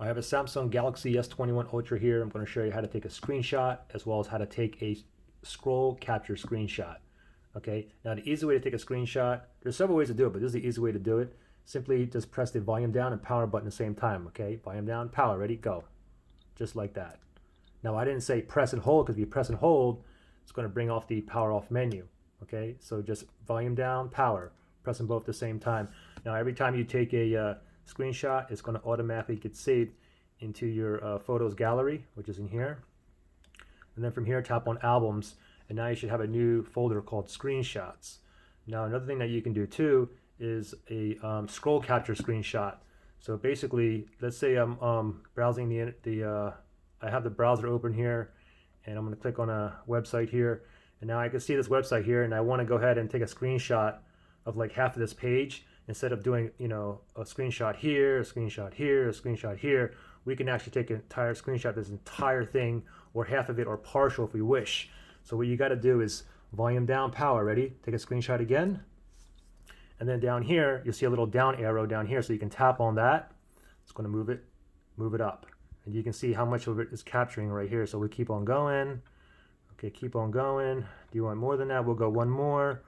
I have a Samsung Galaxy S21 Ultra here. I'm going to show you how to take a screenshot as well as how to take a scroll capture screenshot. Okay, now the easy way to take a screenshot, there's several ways to do it, but this is the easy way to do it. Simply just press the volume down and power button at the same time. Okay, volume down, power, ready, go. Just like that. Now I didn't say press and hold, because if you press and hold, it's going to bring off the power off menu. Okay, so just volume down, power, press them both at the same time. Now every time you take a screenshot, it's going to automatically get saved into your photos gallery, which is in here. And then from here, tap on albums, and now you should have a new folder called screenshots. Now another thing that you can do too is a scroll capture screenshot. So basically, let's say I'm browsing I have the browser open here, and I'm going to click on a website here, and now I can see this website here, and I want to go ahead and take a screenshot of like half of this page. Instead of doing, a screenshot here, a screenshot here, a screenshot here, we can actually take an entire screenshot of this entire thing, or half of it, or partial if we wish. So what you got to do is volume down, power, ready? Take a screenshot again. And then down here, you'll see a little down arrow down here, so you can tap on that. It's going to move it up. And you can see how much of it is capturing right here. So we keep on going. Okay, keep on going. Do you want more than that? We'll go one more.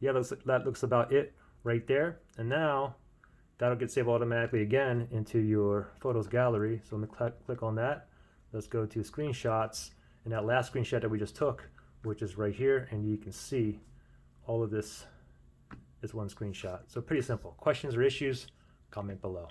Yeah, that looks about it right there. And now that'll get saved automatically again into your photos gallery. So I'm going to click on that. Let's go to screenshots, and that last screenshot that we just took, which is right here, and you can see all of this is one screenshot. So pretty simple. Questions or issues, comment below.